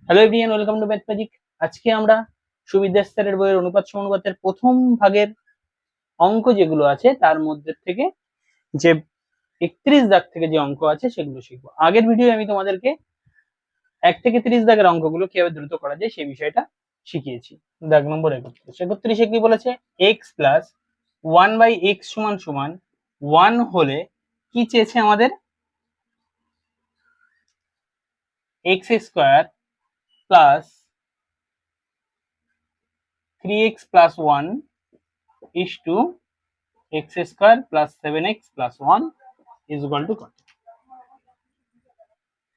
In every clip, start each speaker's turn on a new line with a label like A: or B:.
A: Hello everyone, welcome to math magic. আজকে আমরা সুবিদ্যা স্যারের বইয়ের অনুপাত সমানুপাতের প্রথম ভাগের অঙ্ক যেগুলো আছে তার মধ্যে থেকে যে 31 দাগ থেকে যে অঙ্ক আছে সেগুলো শিখবো। আগের ভিডিও আমি তোমাদেরকে 1 থেকে 30 দাগের অঙ্কগুলো কিভাবে দ্রুত করা যায় সেই বিষয়টা শিখিয়েছি। দাগ নম্বর 31 কি বলেছে, x প্লাস 1/x সমান সমান 1 হলে কি চেয়েছে আমাদের, x square plus 3x plus 1 is to x square plus 7x plus 1 is equal to কত।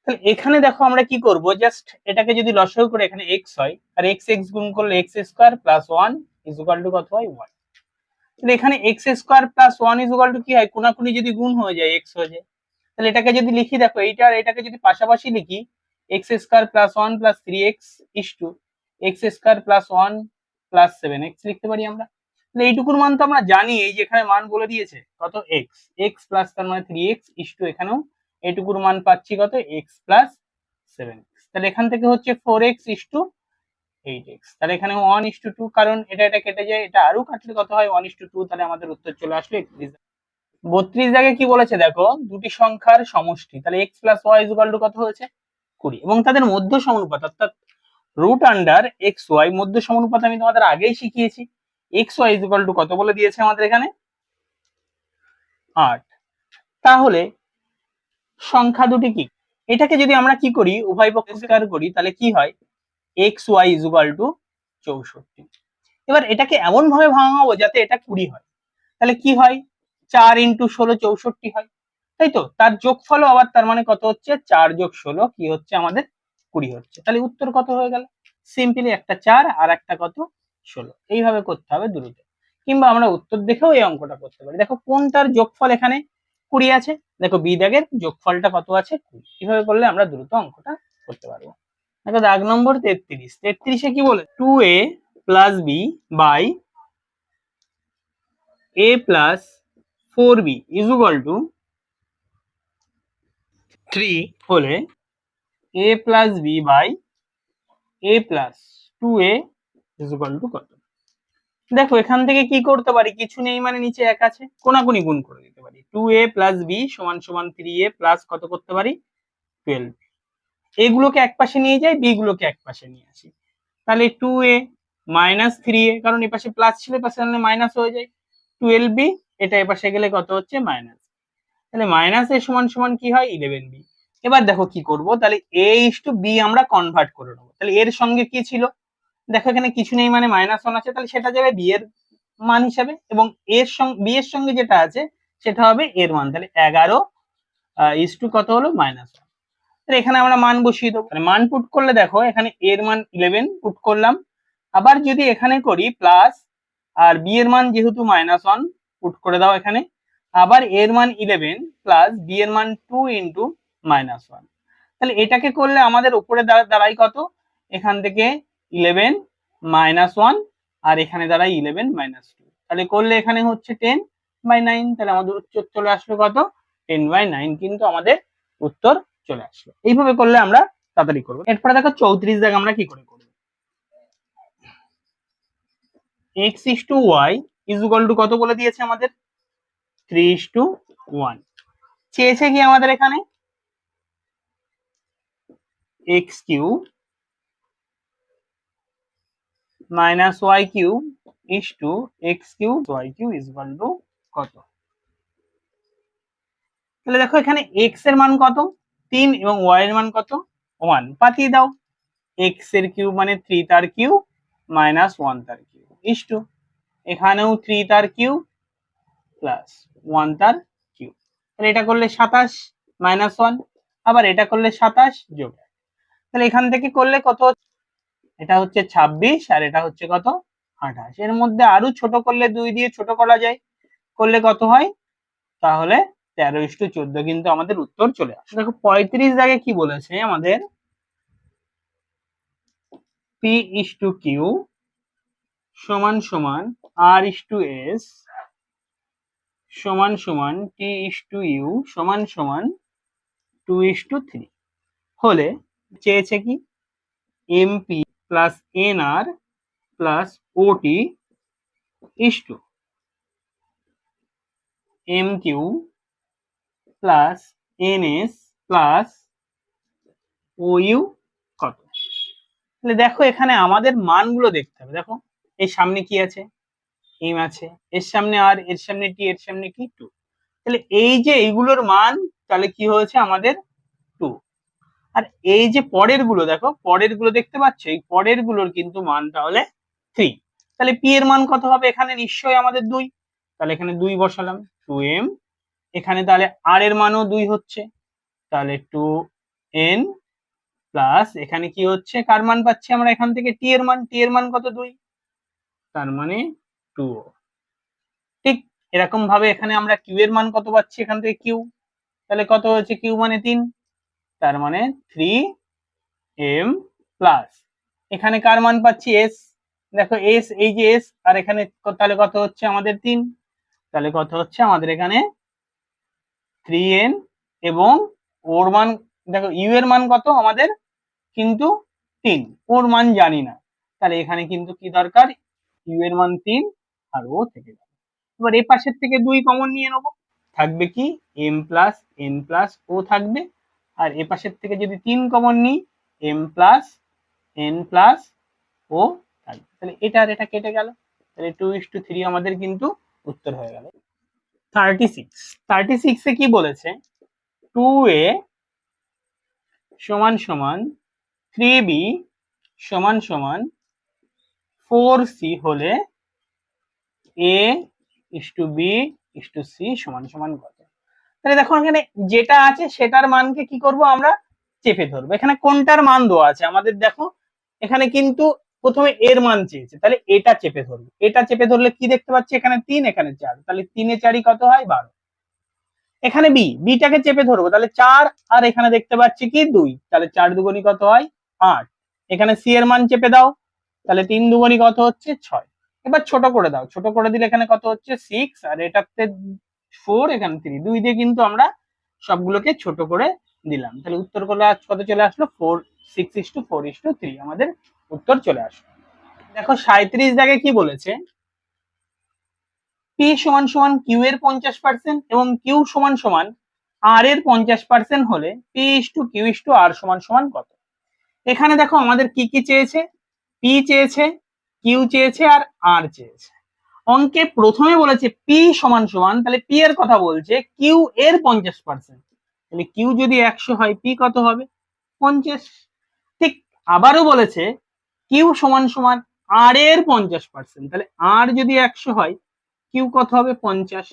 A: তাহলে এখানে দেখো আমরা কি করব, জাস্ট এটাকে যদি লসাগু করে এখানে x হয় আর x x গুণ করলে x square plus 1 is equal to কত হয় 1। তাহলে এখানে x square plus 1 is equal to কি হয়, কোনাকুনি যদি গুণ হয়ে যায় x হয়ে যায়। তাহলে এটাকে যদি লিখি, দেখো এইটা আর এটাকে যদি পাশাপাশি লিখি, x square plus 1 plus 3x is to x square plus 1 plus 7x লিখতে পারি আমরা। এইটুকুর মান তো আমরা জানি, এই যে এখানে মান বলে দিয়েছে কত x, x প্লাস তার মানে 3x ইস টু এখানেও এইটুকুর মান পাচ্ছি কত x প্লাস 7x। তাহলে এখান থেকে হচ্ছে 4x ইস টু 8x। তাহলে এখানে 1 ইস টু 2, কারণ এটা কেটে যায়, এটা আরো কাটলে কত হয় 1 ইস টু 2। তাহলে আমাদের উত্তর চলে আসলো 31। 32 জায়গায় কি বলেছে দেখো, দুটি সংখ্যার সমষ্টি, তাহলে x plus y is equal to কত হয়েছে 20, এবং তাদের মধ্য সমানুপাত অর্থাৎ রুট আন্ডার এক্স ওয়াই মধ্য সমানুপাত আমি তোমাদের আগেই শিখিয়েছি। X y is equal to কত বলে দিয়েছে আমাদের এখানে 8। তাহলে সংখ্যা দুটি কি, এটাকে যদি আমরা কি করি উভয় পক্ষ স্কয়ার করি তাহলে কি হয়, x y is equal to 64। এবার এটাকে এমন ভাবে ভাঙাবো যাতে এটা 20 হয়। তাহলে কি হয়, 4 ইন্টু 16 64 হয়, তাই তো। তার যোগফলও আবার তার মানে কত হচ্ছে, 4 যোগ 16 কি হচ্ছে আমাদের 20 হচ্ছে। তাহলে উত্তর কত হয়ে গেল, সিম্পলি একটা 4 আর একটা কত 16। এইভাবে করতে হবে দ্রুত, কিংবা আমরা উত্তর দেখেও এই অঙ্কটা করতে পারি। দেখো কোনটার যোগফল এখানে 20 আছে, দেখো বি দাগের যোগফলটা কত আছে 20। এইভাবে করলে আমরা দ্রুত অঙ্কটা করতে পারবো। দেখো দাগ নম্বর 33 কি বলে, 2a plus b by a plus 4b is equal to 3 হলে a plus b by a plus 2a is equal to কত। দেখো এখান থেকে কি করতে পারি, কিছু নেই মানে নিচে এক আছে, কোনাকুনি গুণ করে দিতে পারি। 2a প্লাস b সমান সমান 3a প্লাস কত করতে পারি 12। এগুলোকে এক পাশে নিয়ে যাই, বি গুলোকে এক পাশে নিয়ে আসি। তাহলে 2a মাইনাস 3a, কারণ এই পাশে প্লাস ছিল পাশে আনলে মাইনাস হয়ে যায়, 12b এটা এ পাশে গেলে কত হচ্ছে মাইনাস। তাহলে মাইনাস এ সমান সমান কি হয় 11b। এবার দেখো কি করব, তাহলে a ইস টু b আমরা কনভার্ট করে নেবো। তাহলে এর সঙ্গে কি ছিল, দেখো এখানে কিছু নেই মানে -1 আছে, তাহলে সেটা যাবে b এর মান হিসাবে, এবং এর সঙ্গে b এর সঙ্গে যেটা আছে সেটা হবে এর মান। তাহলে 11 ইস টু কত হলো -1। তাহলে এখানে আমরা মান বসিয়ে দেবো, তাহলে মান পুট করলে দেখো এখানে এর মান 11 পুট করলাম। আবার যদি এখানে করি প্লাস, আর বি এর মান যেহেতু -1 পুট করে দাও এখানে, আবার এর মান 11 প্লাস বি এর মান 2 ইন্টু -1। তাহলে এটাকে করলে আমাদের উপরে দাঁড়ায় কত, এখান থেকে 11 -1 আর এখানে দাঁড়ায় 11 -2। তাহলে করলে এখানে হচ্ছে 10/9। তাহলে আমাদের উত্তর চলে আসলো কত 10/9, কিন্তু আমাদের উত্তর চলে আসলো। এইভাবে করলে আমরা তাড়াতাড়ি করবো। এরপরে দেখো 34 দাগ আমরা কি করে করবো, x is to y is equal to কত বলে দিয়েছে আমাদের 3:1। চেয়েছে কি আমাদের এখানে x cube minus y cube is to x cube y cube is equal to কত। তাহলে দেখো এখানে x এর মান কত 3 এবং y এর মান কত 1, পাঠিয়ে দাও। x এর কিউব মানে 3 তার কিউব মাইনাস 1 তার কিউব is to এখানেও 3 তার কিউব প্লাস 1 তার কিউব। তাহলে এটা করলে 27 -1, আবার এটা করলে 27 যোগ 1। তাহলে এখান থেকে করলে কত, এটা হচ্ছে 26 আর এটা হচ্ছে কত 28। এর মধ্যে আরো ছোট করলে 2 দিয়ে ছোট করা যায়, করলে কত হয় তাহলে 13:14, কিন্তু আমাদের উত্তর চলে আসে। দেখো 35 জায়গায় কি বলেছে আমাদের, p is to q সমান সমান r is to s সমান সমান t is to u সমান সমান 2:3 হলে চেয়েছে কি MP plus NR plus OT is to MQ plus NS plus OU কত। তাহলে দেখো এখানে আমাদের মানগুলো দেখতে হবে। দেখো এই সামনে কি আছে, এম আছে, এর সামনে আর, এর সামনে টি, এর সামনে কি টু। তাহলে এই যে এইগুলোর মান তাহলে কি হয়েছে আমাদের টু। আর এই যে পরের গুলো দেখো, পরের গুলো দেখতে পাচ্ছ, এই পরের গুলোর কিন্তু মান তাহলে থ্রি। তাহলে পি এর মান কত হবে, এখানে নিশ্চয়ই আমাদের দুই, তাহলে এখানে দুই বসালাম, টু এম। এখানে তাহলে আর এর মানও দুই হচ্ছে, তাহলে টু এন প্লাস এখানে কি হচ্ছে, কার মান পাচ্ছি আমরা এখান থেকে, টি এর মান, টি এর মান কত দুই, তার মানে টু। ঠিক এরকম ভাবে এখানে আমরা কিউ এর মান কত পাচ্ছি, এখান থেকে কিউ, তাহলে কত হচ্ছে, কিউ মানে তিন, তার মানে থ্রি এম প্লাস এখানে কার মান পাচ্ছি, এস। দেখো এস, এই যে এস, আর এখানে তাহলে কত হচ্ছে আমাদের তিন, তাহলে কত হচ্ছে আমাদের এখানে থ্রি এন। এবং ওর মান দেখো, ইউ এর মান কত আমাদের কিন্তু তিন, ওর মান জানি না, তাহলে এখানে কিন্তু কি দরকার, ইউ এর মান তিন আর ও থেকে যাবে। এবার এই পাশের থেকে দুই কমন নিয়ে নেবো, থাকবে কি এম প্লাস এন প্লাস ও থাকবে, আর এ পাশের থেকে যদি তিন কমন নিই, এম প্লাস এন প্লাস ও থাকবে। তাহলে এটা আর এটা কেটে গেল, তাহলে টু ইস টু থ্রি আমাদের কিন্তু উত্তর হয়ে গেল। 36 এ কি বলেছে, টু এ সমান সমান থ্রি বি সমান সমান ফোর সি হলে A is to B is to C সমান সমান কত। তাহলে দেখো এখানে যেটা আছে সেটার মানকে কি করব আমরা, চেপে ধরবো। এখানে কোনটার মান দেওয়া আছে আমাদের, দেখো এখানে কিন্তু প্রথমে এর মান চেয়েছে, তাহলে এটা চেপে ধরবো। এটা চেপে ধরলে কি দেখতে পাচ্ছি, এখানে তিন এখানে চার, তাহলে তিনে চারি কত হয় 12। এখানে বি, বিটাকে চেপে ধরবো, তাহলে চার, আর এখানে দেখতে পাচ্ছি কি দুই, তাহলে চার দুগুণী কত হয় 8। এখানে সি এর মান চেপে দাও, তাহলে তিন দুগুণী কত হচ্ছে 6। এবার ছোট করে দাও, ছোট করে দিলে এখানে কত হচ্ছে 6, আর এটাতে 4, এখানে 3, দুই দিয়ে কিন্তু আমরা সবগুলোকে ছোট করে দিলাম। তাহলে উত্তর করলে আজ কত চলে আসলো, 4 6 ইস টু 4 ইস টু 3 আমাদের উত্তর চলে আসলো। দেখো 37 দাগে কি বলেছে, পি সমান সমান কিউ এর 50% এবং কিউ সমান সমান আর এর 50% হলে P is to Q is to R সমান সমান কত। এখানে দেখো আমাদের কি কি চেয়েছে, পি চেয়েছে, কিউ চেয়েছে আর আর চেয়েছে। অঙ্কে প্রথমে বলেছে পি সমান সমান, তাহলে পি এর কথা বলছে, কিউ এর 50%, তাহলে কিউ যদি 100 হয় পি কত হবে 50। ঠিক আবারও বলেছে কিউ সমান সমান আর এর 50%, তাহলে আর যদি 100 হয় কিউ কত হবে 50।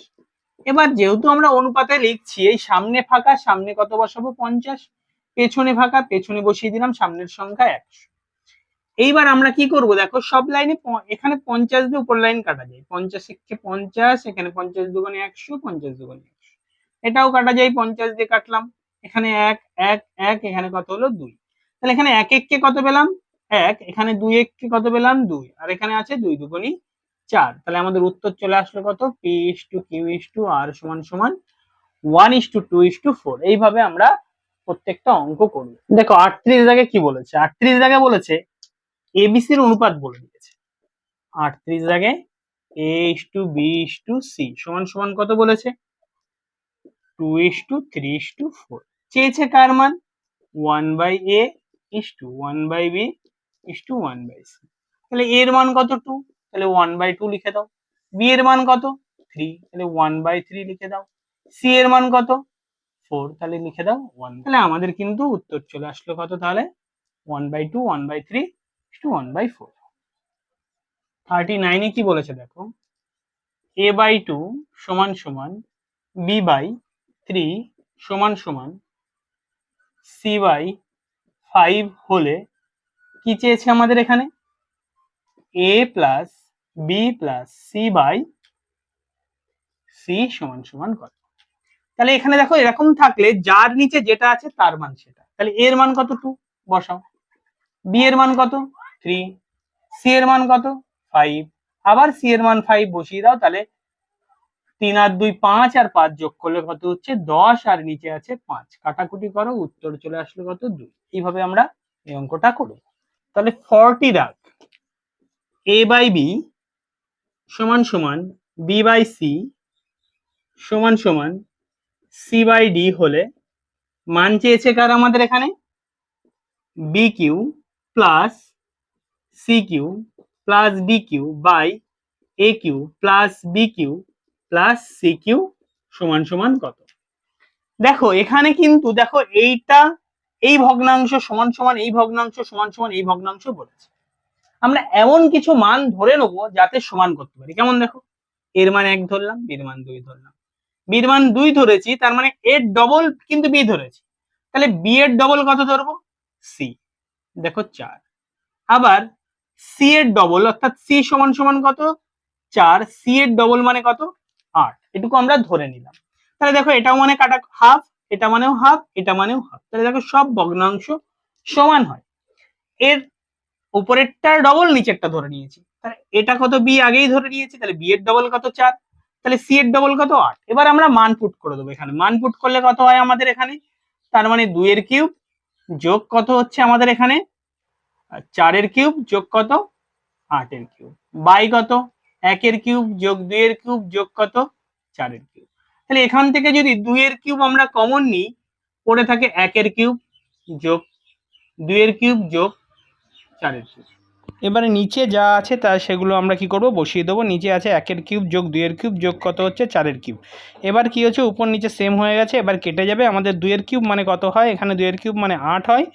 A: এবার যেহেতু আমরা অনুপাতে লিখছি, এই সামনে ফাঁকা, সামনে কত বসাবো 50, পেছনে ফাঁকা, পেছনে বসিয়ে দিলাম সামনের সংখ্যা 100। এইবার আমরা কি করব, দেখো সব লাইনে এখানে 50 দিয়ে উপর লাইন কাটা যায়, 50 একে 50, এখানে 50 দুগুণে 100, 50 দুগুণে 100, এটাও কাটা যায়, 50 দিয়ে কাটলাম, এখানে 1 1 1, এখানে কত হলো 2। তাহলে এখানে 1 1 কে কত পেলাম 1, এখানে 2 1 কে কত পেলাম 2, আর এখানে আছে 2 দুগুণে 4। তাহলে আমাদের উত্তর চলে আসলো কত, P is to Q is to R সমান সমান 1 ইস টু 2 ইস টু 4। এইভাবে আমরা প্রত্যেকটা অঙ্ক করব। দেখো 38 জায়গায় কি বলেছে, 38 জায়গায় বলেছে এবিসির অনুপাত বলে দিয়েছে। 38 জায়গায় A is to B is to C সমান সমান কত বলেছে, 2 ইস টু 3 ইস টু 4। চেয়েছে কার মান, 1 by a is to 1 by b is to 1 by c. তাহলে এর মান কত 2, তাহলে 1 বাই 2 লিখে দাও। বি এর মান কত 3, তাহলে 1 বাই 3 লিখে দাও। সি এর মান কত 4, তাহলে লিখে দাও 1। তাহলে আমাদের কিন্তু উত্তর চলে আসলো কত, তাহলে 1 by 2 1 by 3 is to 1 by 4। 39 এ কি বলেছে দেখো, a বাই 2 সমান সমান b বাই 3 সমান সমান c বাই 5 হলে কি চেয়েছে আমাদের এখানে, a plus b plus c by c সমান সমান কত। তাহলে এখানে দেখো এরকম থাকলে যার নিচে যেটা আছে তার মান সেটা, তাহলে a এর মান কত 2 বসাও, b এর মান কত 3, c এর মান কত 5, আবার c এর মান 5 বসিয়ে দাও। তাহলে 3 আর 2 5, আর 5 যোগ করলে কত হচ্ছে 10, আর নিচে আছে 5, কাটাকুটি করো, উত্তর চলে আসলো কত 2। এইভাবে আমরা এই অঙ্কটা করব। তাহলে 40 দাগ a বাই বি সমান সমান বি বাই সি সমান সমান সি বাই ডি হলে মান চেয়েছে কার আমাদের এখানে b q plus c q plus b q by a q plus b q plus c q সমান সমান কত। দেখো এখানে কিন্তু দেখো এইটা এই ভগ্নাংশ সমান সমান এই ভগ্নাংশ সমান সমান এই ভগ্নাংশ বলেছে। আমরা এমন কিছু মান ধরে নেবো যাতে সমান করতে পারি। কেমন দেখো, এর মান 1 ধরলাম, বির মান 2 ধরলাম, বির মান 2 ধরেছি, তার মানে এর ডবল কিন্তু বি ধরেছি, তাহলে বি এর ডবল কত ধরবো সি, দেখো 4। আবার সি এর ডবল অর্থাৎ সি সমান সমান কত 4, সি এর ডবল মানে কত 8, এটুকু আমরা ধরে নিলাম। তাহলে দেখো এটাও মানে কাটা হাফ, এটা মানেও হাফ, এটা মানেও হাফ, তাহলে দেখো সব ভগ্নাংশ সমান হয়। এর উপরেরটার ডবল নিচেরটা ধরে নিয়েছি, তাহলে এটা কত বি আগেই ধরে নিয়েছি, তাহলে বি এর ডবল কত 4, তাহলে সি এর ডবল কত 8। এবার আমরা মান পুট করে দেবো এখানে, মান পুট করলে কত হয় আমাদের এখানে, তার মানে 2 এর কিউব যোগ কত হচ্ছে আমাদের এখানে 4 এর কিউব যোগ কত 8 এর কিউব বাই কত 1 এর কিউব যোগ 2 এর কিউব যোগ কত 4 এর কিউব। তাহলে এখান থেকে যদি 2 এর কিউব আমরা কমন নিই, পড়ে থাকে 1 এর কিউব যোগ 2 এর কিউব যোগ 4 এর কিউব। এবারে নিচে যা আছে তা সেগুলো আমরা কি করব বসিয়ে দেবো। নিচে আছে 1 এর কিউব যোগ 2 এর কিউব যোগ কত হচ্ছে 4 এর কিউব। এবার কি হচ্ছে উপর নিচে সেম হয়ে গেছে, এবার কেটে যাবে। আমাদের 2 এর কিউব মানে কত হয়, এখানে 2 এর কিউব মানে 8 হয়,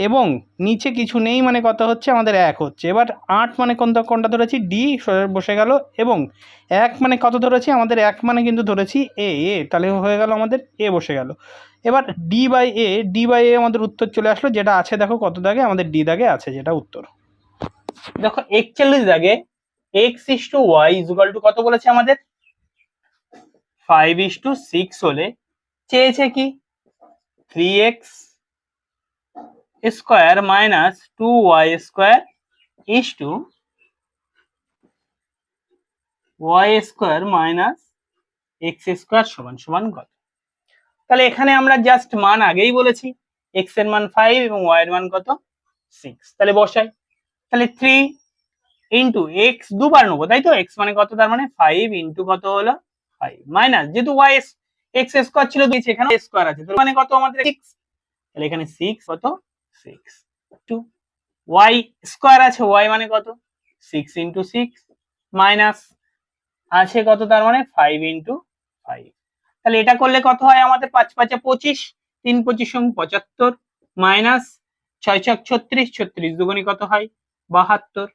A: এবং নিচে কিছু নেই মানে কত হচ্ছে আমাদের 1 হচ্ছে। এবার 8 মানে কোনটা ধরেছি ডি বসে গেল, এবং 1 মানে কত ধরেছি আমাদের 1 মানে কিন্তু ধরেছি এ, তাহলে হয়ে গেল আমাদের এ বসে গেল। এবার ডি বাই এ আমাদের উত্তর চলে আসলো, যেটা আছে দেখো কত দাগে আমাদের ডি দাগে আছে, যেটা উত্তর। দেখো 41 দাগে x is to y is equal to কত বলেছে আমাদের 5:6 হলে চেয়েছে কি 3x square minus 2y square is to y square minus x square সমান সমান কত। তাহলে এখানে আমরা জাস্ট মান আগেই বলেছি, x এর মান 5 এবং y এর মান কত 6, তাহলে বসাই। তাহলে 3 ইন্টু এক্স দুবার নেবো, তাই তো, এক্স মানে কত, তার মানে 5 ইন্টু কত হলো 5 মাইনাস, যেহেতু ওয়াই এক্স স্কোয়ার ছিল দিয়েছে, এখানে স্কোয়ার আছে, তার মানে কত আমাদের 6, তাহলে এখানে 6 কত 6 টু ওয়াই স্কোয়ার আছে, ওয়াই মানে কত 6 ইন্টু 6 মাইনাস আছে কত, তার মানে 5 ইন্টু 5। তাহলে এটা করলে কত হয় আমাদের 5 5 25, 3 25 75 মাইনাস 6 6 36, 36 দুগুণী কত হয় 72।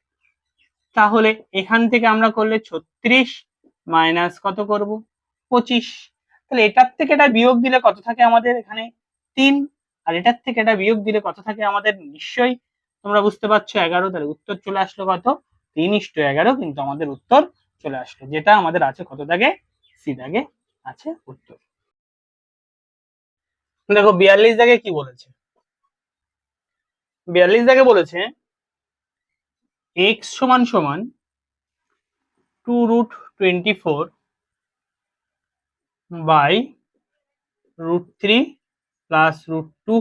A: তাহলে এখান থেকে আমরা করলে 36 মাইনাস কত করব 25, তাহলে এটার থেকে এটা বিয়োগ দিলে কত থাকে আমাদের এখানে 3, আর এটার থেকে এটা বিয়োগ দিলে কত থাকে আমাদের নিশ্চয়ই তোমরা বুঝতে পারছো 11। তাহলে উত্তর চলে আসলো কত 3:11, কিন্তু আমাদের উত্তর চলে আসলো, যেটা আমাদের আছে কত দাগে সি দাগে আছে উত্তর। দেখো 42 দাগে কি বলেছে, 42 দাগে বলেছে x সমান সমান 2√24 by √3 plus √2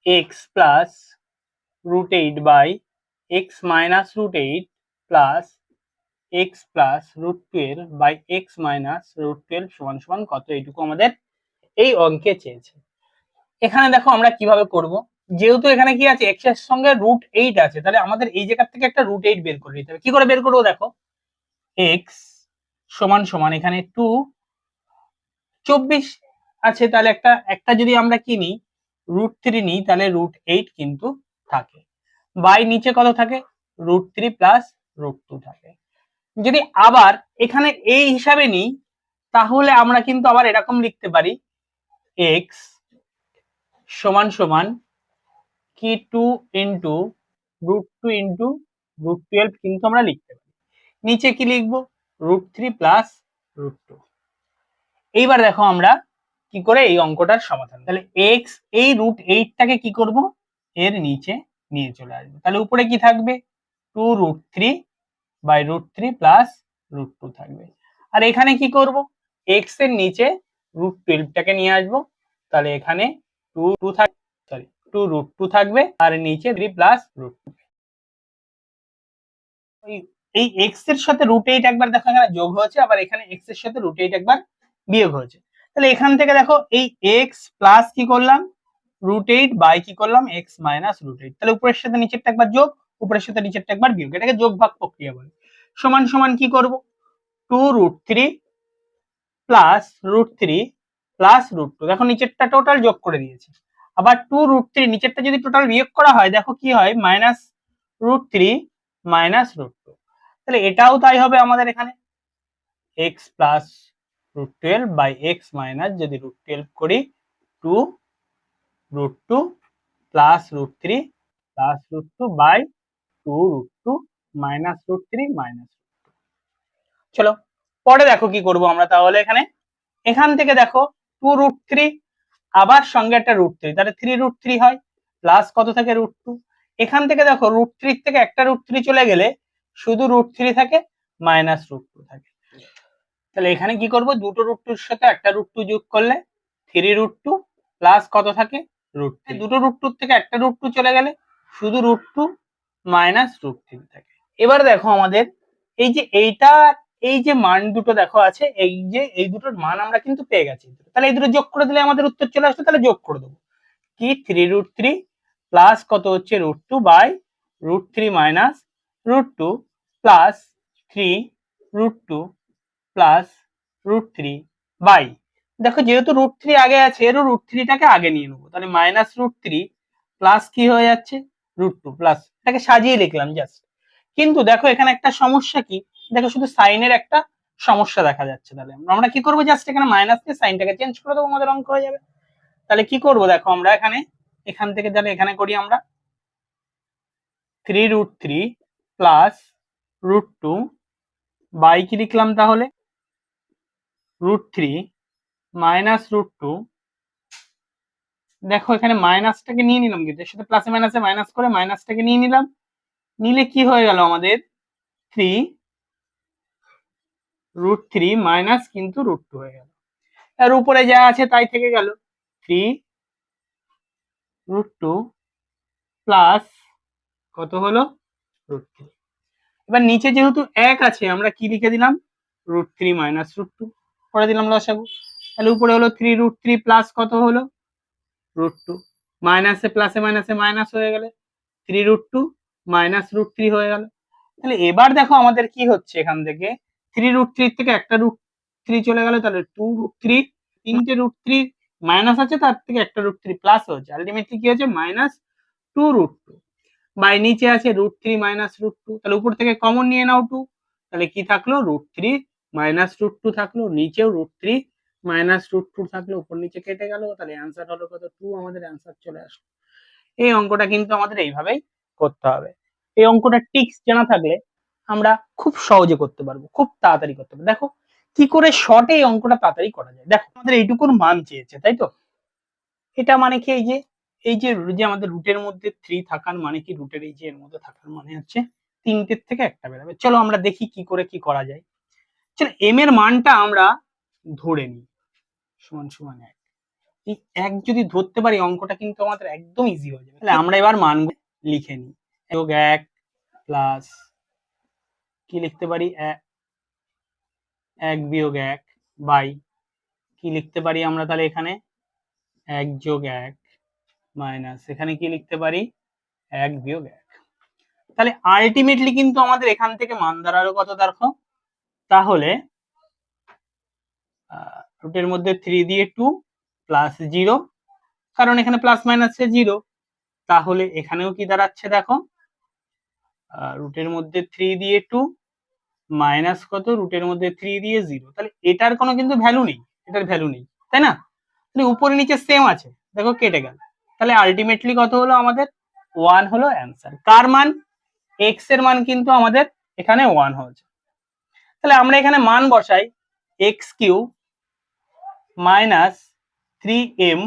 A: x plus √8 by x minus √8 plus x plus √12 by x minus √12 সমান সমান কত, এইটুকু আমাদের এই অঙ্কে চেয়েছে। এখানে দেখো আমরা কিভাবে করব, যেহেতু এখানে কি আছে x এর সঙ্গে √8 আছে, তাহলে আমাদের এই জায়গা থেকে একটা √8 বের করে নিতে হবে। কি করে বের করবো, দেখো x সমান সমান এখানে 24 আছে, তাহলে একটা যদি আমরা কি নিই √3 নিই, তাহলে √8 কিন্তু থাকে, বাই নিচে কত থাকে √3 প্লাস √2 থাকে। যদি আবার এখানে এই হিসাবে নিই, তাহলে আমরা কিন্তু আবার এরকম লিখতে পারি x সমান সমান কি 2 ইন্টু √2 ইন্টু √12 কিন্তু আমরা লিখতে পারি। নিচে কি লিখবো √3 প্লাস √2। এইবার দেখো আমরা কি করে এই অঙ্কটার সমাধান, তাহলে x এই √8টাকে কি করব এর নিচে নিয়ে চলে আসবে, তাহলে উপরে কি থাকবে 2√3 বাই √3 প্লাস √2 থাকবে। আর এখানে কি করব x এর নিচে √12টাকে নিয়ে আসবো, তাহলে এখানে 2 থাকবে, সরি 2√2 থাকবে, আর নিচে 3 প্লাস √2। ওই এই এক্স এর সাথে √8 একবার দেখো এখানে যোগ হয়েছে, আবার এখানে এক্স এর সাথে √8 একবার বিয়োগ হয়েছে। তাহলে এখান থেকে দেখো এই এক্স প্লাস কি করলাম √8 বাই কি করলাম এক্স মাইনাস √8, তাহলে উপরের সাথে নিচেরটা একবার যোগ, উপরের সাথে নিচেরটা একবার বিয়োগ, এটাকে যোগ ভাগ প্রক্রিয়া বলে। সমান সমান কি করব 2√3 প্লাস √3 প্লাস √2, দেখো নিচেরটা টোটাল যোগ করে দিয়েছি। আবার 2√3 নিচেরটা যদি টোটাল বিয়োগ করা হয় দেখো কি হয় মাইনাস √3 মাইনাস √2, তাহলে এটাও তাই হবে আমাদের এখানে x plus √12 by x minus যদি √12 করি 2√2 plus √3 plus √2 by 2√2 minus √3 minus. চলো পরে দেখো কি করব আমরা, তাহলে এখান থেকে দেখো 2√3 আবার সঙ্গে একটা √3, তাহলে 3√3 হয় প্লাস কত থাকে √2, এখান থেকে দেখো √3 থেকে একটা √3 চলে গেলে শুধু √3 থাকে মাইনাস √2 থাকে। তাহলে এখানে কি করব দুটো √2 এর সাথে একটা √2 যোগ করলে 3√2 প্লাস কত থাকে √3, দুটো √2 থেকে একটা √2 চলে গেলে শুধু √2 মাইনাস √3 থাকে। এবার দেখো আমাদের এই যে এইটা এই যে মান দুটো দেখো আছে, এই যে এই দুটোর মান আমরা কিন্তু পেয়ে গেছি, তাহলে এই দুটো যোগ করে দিলে আমাদের উত্তর চলে আসবে, তাহলে যোগ করে দেবো কি 3√3 প্লাস কত হচ্ছে √2 by √3 minus √2 plus 3√2 plus √3 by, দেখো যেহেতু √3 আগে আছে এরও √3টাকে আগে নিয়ে নেবো, তাহলে মাইনাস √3 প্লাস কি হয়ে যাচ্ছে √2 প্লাস, এটাকে সাজিয়ে লিখলাম জাস্ট। কিন্তু দেখো এখানে একটা সমস্যা কি, দেখো শুধু সাইনের একটা সমস্যা দেখা যাচ্ছে, তাহলে আমরা কি করবো জাস্ট এখানে মাইনাস দিয়ে সাইনটাকে চেঞ্জ করে দেবো, আমাদের অঙ্ক হয়ে যাবে। তাহলে কি করব দেখো আমরা এখান থেকে তাহলে এখানে করি আমরা 3√3 প্লাস √2 বাই কি লিখলাম তাহলে √3 মাইনাস √2, দেখো এখানে মাইনাসটাকে নিয়ে নিলাম, কিন্তু এর সাথে প্লাসে মাইনাসে মাইনাস করে মাইনাসটাকে নিয়ে নিলাম, নিলে কি হয়ে গেল আমাদের 3√3 মাইনাস কিন্তু √2 হয়ে গেল, এর উপরে যা আছে তাই থেকে গেল 3√2 প্লাস কত হলো √3। এবার নিচে যেহেতু 1 আছে আমরা কি লিখে দিলাম √3 মাইনাস √2 করে দিলাম লসাগু, তাহলে উপরে হলো 3√3 প্লাস কত হলো √2, মাইনাসে প্লাসে মাইনাসে মাইনাস হয়ে গেলে 3√2 মাইনাস √3 হয়ে গেল। তাহলে এবার দেখো আমাদের কি হচ্ছে, এখান থেকে 3√3 থেকে একটা √3 চলে গেল, তাহলে 2√3, তিনটে √3 মাইনাস আছে তার থেকে একটা √3 প্লাস হচ্ছে, আলটিমেটলি কি হচ্ছে মাইনাস 2√2 বাই নিচে আছে √3 মাইনাস √2, তাহলে উপর থেকে কমন নিয়ে নাও 2, তাহলে কি থাকলো √3 মাইনাস √2 থাকলো, নিচেও √3 মাইনাস √2 থাকলো, উপর নিচে কেটে গেল, তাহলে অ্যান্সার হলো কত 2, আমাদের অ্যান্সার চলে আসলো। এই অঙ্কটা কিন্তু আমাদের এইভাবেই করতে হবে, এই অঙ্কটা টিক্স জানা থাকলে আমরা খুব সহজে করতে পারবো, খুব তাড়াতাড়ি করতে পারবো। দেখো কি করে শর্টে এই অঙ্কটা তাড়াতাড়ি করা যায়, দেখো আমাদের এইটুকুর মান চেয়েছে তাই তো, এটা মানে কি এই যে আমাদের রুটের মধ্যে 3 থাকার মানে কি, রুটের এই যে এর মধ্যে থাকার মানে হচ্ছে তিনটের থেকে একটা বেরোবে। চলো আমরা দেখি কি করে কি করা যায়। চলো এম এর মানটা আমরা ধরে নিই সমান সমান 1, এই 1 যদি ধরতে পারি অঙ্কটা কিন্তু আমাদের একদম ইজি হয়ে যাবে। তাহলে আমরা এবার মান লিখে নিই, 1 প্লাস কি লিখতে পারি 1 বিয়োগ 1 বাই কি লিখতে পারি আমরা, তাহলে এখানে 1 যোগ 1 মাইনাস এখানে কি লিখতে পারি 1 বিয়োগ 1, তাহলে আলটিমেটলি কিন্তু আমাদের এখান থেকে মান দাঁড়ালো কত দেখো, তাহলে রুটের মধ্যে 3 দিয়ে 2 প্লাস 0, কারণ এখানে প্লাস মাইনাসে 0, তাহলে এখানেও কি দাঁড়াচ্ছে দেখো রুটের মধ্যে 3 দিয়ে 2 মাইনাস কত রুটের মধ্যে 3 দিয়ে 0, তাহলে এটার কোনো কিন্তু ভ্যালু নেই, এটার ভ্যালু নেই তাই না, তাহলে উপরে নিচে সেম আছে, দেখো কেটে গেল, তাহলে আলটিমেটলি কত হলো আমাদের 1 হলো অ্যান্সার। কার মান x এর মান কিন্তু আমাদের এখানে 1 হয়েছে, তাহলে আমরা এখানে মান বসাই x³ minus 3m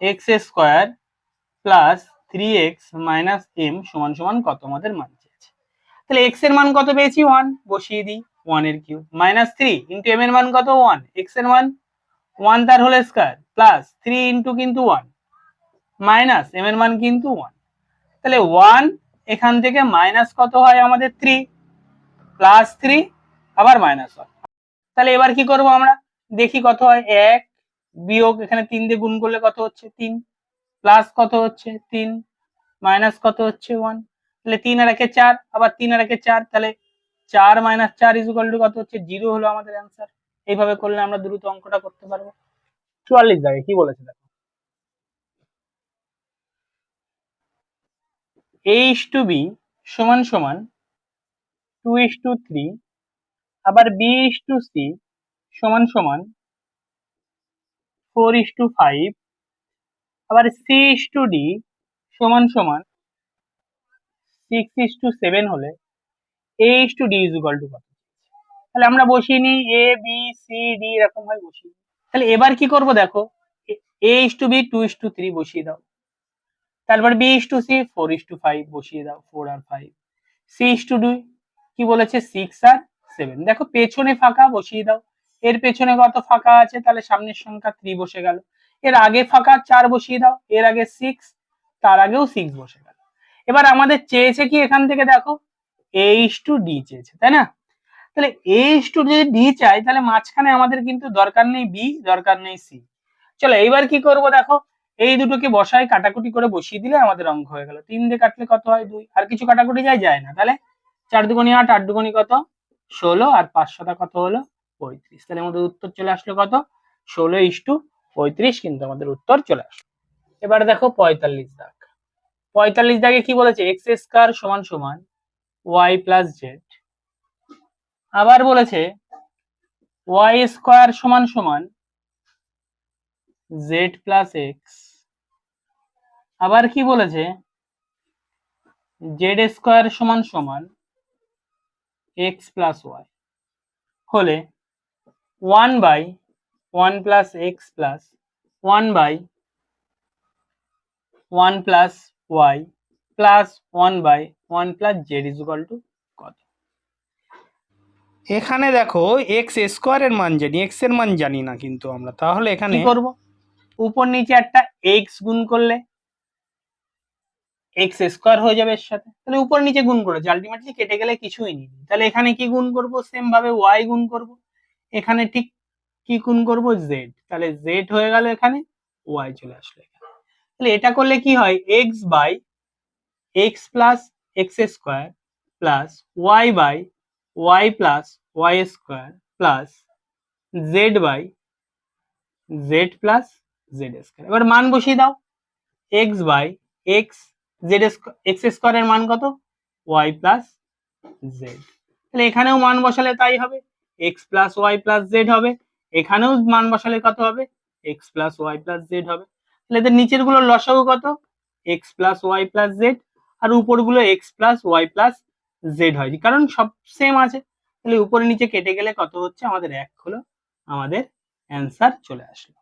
A: x² plus 3x minus m সমান সমান কত আমাদের মান চেয়েছে, তাহলে x এর মান কত পেয়েছি 1, বসিয়ে দিই 1 এর কিউব মাইনাস 3 ইন্টু m এর মান কত 1, x এর মান 1 তার হোল স্কয়ার প্লাস 3 ইন্টু কিন্তু 1 মাইনাস m এর মান কিন্তু 1, তাহলে 1 এখান থেকে মাইনাস কত হয় আমাদের 3, প্লাস 3, আবার মাইনাস 1। তাহলে এবার কি করব আমরা, দেখি কত হয়। 1 বিয়োগ এখানে 3 দিয়ে গুণ করলে কত হচ্ছে 3, প্লাস কত হচ্ছে 3, মাইনাস কত হচ্ছে 1। তাহলে 3 আর 1 4, আবার 3 আর 1 4, তাহলে 4 - 4 = কত হচ্ছে 0 হলো আমাদের অ্যান্সার। এইভাবে করলে আমরা দ্রুত অঙ্কটা করতে পারবো। 44 দাগে কি বলেছে দেখো, a/b সমান সমান 2:3, আবার b/c সমান সমান 4:5, আবার c/d সমান সমান 6:7 হলে a/d কত। তাহলে আমরা বসিয়ে নিই a b c d এরকম ভাবে বসিয়ে। তাহলে এবার কি করব দেখো, a/b 2:3 বসিয়ে দাও, তারপর b/c 4:5 বসিয়ে দাও, 4 আর 5, c/d কি বলেছে 6 আর 7। দেখো পেছনে ফাঁকা বসিয়ে দাও, এর পেছনে কত ফাঁকা আছে, তাহলে সামনের সংখ্যা 3 বসে গেল। এর আগে ফাঁকা 4 বসিয়ে দাও, এর আগে 6, তার আগেও 6 বসে গেল। এবার আমাদের চেয়েছে কি এখান থেকে দেখো a/d চেয়েছে, তাই না? তাহলে a/d যদি d চাই, তাহলে মাঝখানে আমাদের কিন্তু দরকার নেই b, দরকার নেই c। চলো এইবার কি করব দেখো, এই দুটোকে বসাই, কাটাকুটি করে বসিয়ে দিলে আমাদের অঙ্ক হয়ে গেল। 3 দিয়ে কাটলে কত হয় 2, আর কিছু কাটাকুটি যায় না। তাহলে 4 দুগুণে 8, 8 দুগুণে কত 16, আর 5 শতা কত হলো 35। তাহলে আমাদের উত্তর চলে আসলো কত 16:35, কিন্তু আমাদের উত্তর চলে আসলো। এবার দেখো 45 দাগ। 45 দাগে কি বলেছে, x² সমান সমান y প্লাস জেড। আবার বলেছে y² সমান সমান z প্লাস এক্স। আবার কি বলেছে, z² সমান সমান x প্লাস ওয়াই হলে 1/1 plus x plus 1/1 plus y plus 1/1 plus z কত। এখানে দেখো x² এর মান জানি, x এর মান জানি না কিন্তু আমরা, তাহলে এখানে কি করব, উপর নিচে একটা x গুণ করলে x² হয়ে যাবে এর সাথে, তাহলে উপর নিচে গুণ করেছে, আলটিমেটলি কেটে গেলে কিছুই নেই। তাহলে এখানে কি গুণ করব, সেম ভাবে y গুণ করব, এখানে ঠিক কি গুণ করব z, তাহলে z হয়ে গেল, এখানে y চলে আসলো। তাহলে এটা করলে কি হয়, x/x plus x² plus y/y plus y² plus z/z plus z²। এবার মান বসিয়ে দাও, x/x x² এর মান কত y প্লাস z। তাহলে এখানেও মান বসালে তাই হবে, x plus y plus z হবে, এখানেও মান বসালে কত হবে, x plus y plus z হবে। তাহলে এদের নিচের গুলো লসাগু কত, x plus y plus z, আর উপর গুলো x plus y plus z হয়, কারণ সব সেম আছে। তাহলে উপরে নিচে কেটে গেলে কত হচ্ছে আমাদের 1 হলো, আমাদের অ্যান্সার চলে আসলো।